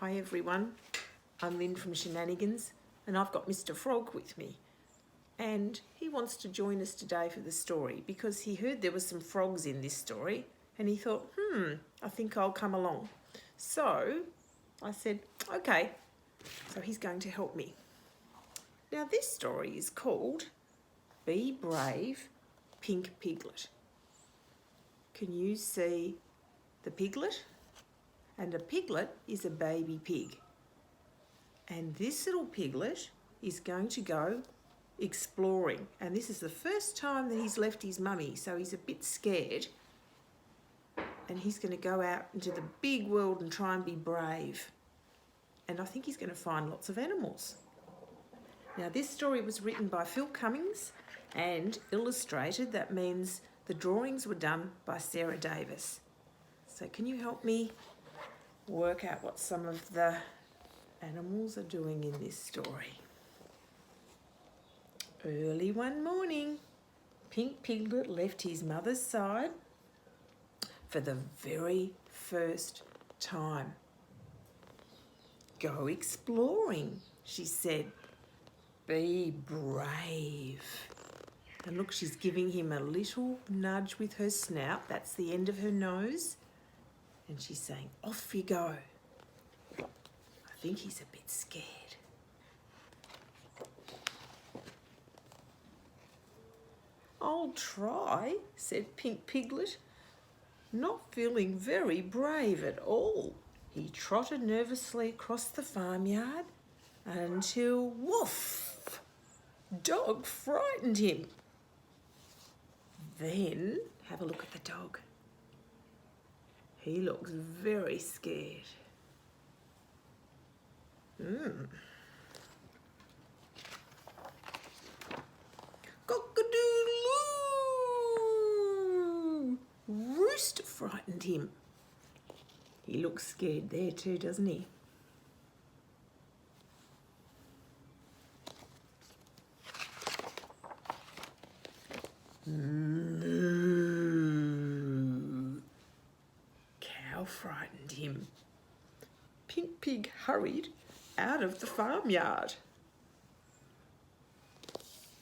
Hi everyone, I'm Lynn from SheNANNAgans and I've got Mr. Frog with me, and he wants to join us today for the story because he heard there were some frogs in this story and he thought, I think I'll come along. So I said, okay, so he's going to help me. Now this story is called Be Brave, Pink Piglet. Can you see the piglet? And a piglet is a baby pig. And this little piglet is going to go exploring. And this is the first time that he's left his mummy, so he's a bit scared. And he's going to go out into the big world and try and be brave. And I think he's going to find lots of animals. Now this story was written by Phil Cummings and illustrated. That means the drawings were done by Sarah Davis. So can you help me work out what some of the animals are doing in this story? Early one morning, Pink Piglet left his mother's side for the very first time. Go exploring, she said. Be brave. And look, she's giving him a little nudge with her snout. That's the end of her nose. And she's saying, off you go. I think he's a bit scared. I'll try, said Pink Piglet, not feeling very brave at all. He trotted nervously across the farmyard until, woof, dog frightened him. Then, have a look at the dog. He looks very scared. Cock-a-doodle-oo! Rooster frightened him. He looks scared there too, doesn't he? Moo! Cow frightened him. Pink Pig hurried out of the farmyard.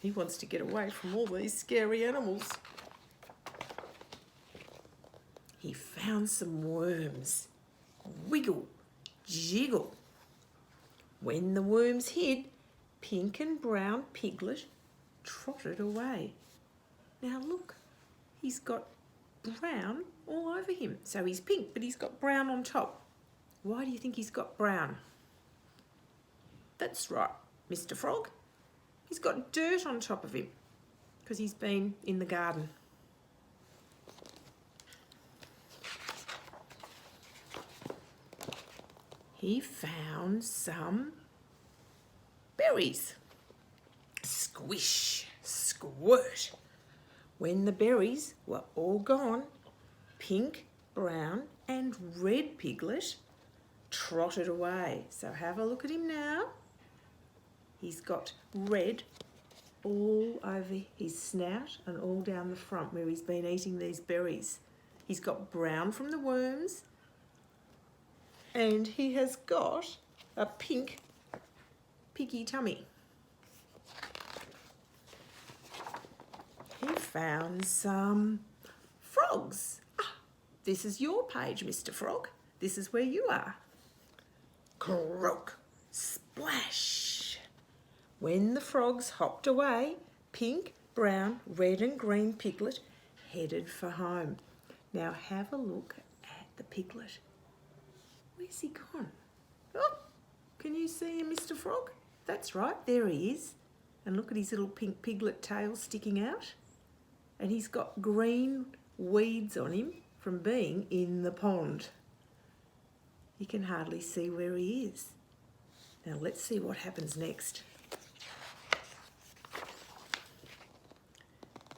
He wants to get away from all these scary animals. He found some worms. Wiggle, jiggle. When the worms hid, Pink and Brown Piglet trotted away. Now look, he's got brown all over him. So he's pink, but he's got brown on top. Why do you think he's got brown? That's right, Mr. Frog. He's got dirt on top of him because he's been in the garden. He found some berries. Squish, squirt. When the berries were all gone, Pink, Brown and Red Piglet trotted away. So have a look at him now. He's got red all over his snout and all down the front where he's been eating these berries. He's got brown from the worms, and he has got a pink piggy tummy. He found some frogs. This is your page, Mr. Frog. This is where you are. Croak, splash. When the frogs hopped away, Pink, Brown, Red and Green Piglet headed for home. Now have a look at the piglet. Where's he gone? Oh, can you see him, Mr. Frog? That's right, there he is. And look at his little pink piglet tail sticking out. And he's got green weeds on him from being in the pond. You can hardly see where he is. Now let's see what happens next.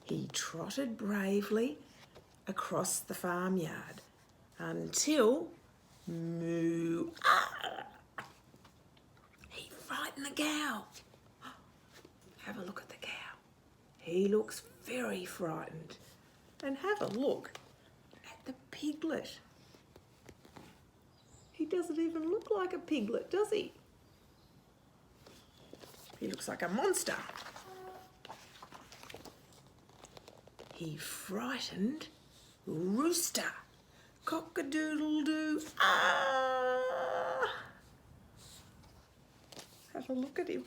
He trotted bravely across the farmyard until moo! Ah! He frightened the cow. Have a look at the cow. He looks very frightened. And have a look at the piglet. He He doesn't even look like a piglet, does he? He looks like a monster. He frightened Rooster. Cock-a-doodle-doo. Ah! Have a look at him.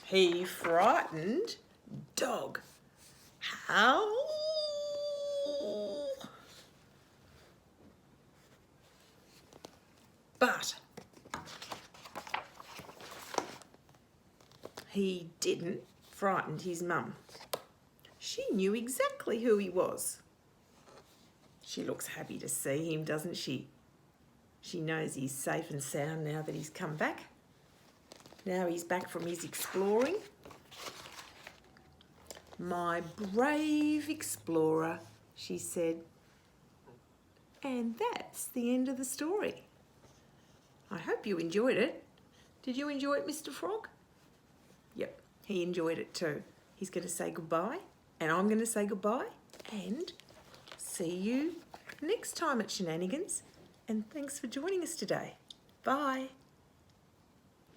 He frightened Dog. Howl. But he didn't frighten his mum. She knew exactly who he was. She looks happy to see him, doesn't she? She knows he's safe and sound now that he's come back. Now he's back from his exploring. My brave explorer, she said. And that's the end of the story. I hope you enjoyed it. Did you enjoy it, Mr. Frog? Yep, he enjoyed it too. He's going to say goodbye, and I'm going to say goodbye, and see you next time at SheNANNAgans. And thanks for joining us today. Bye.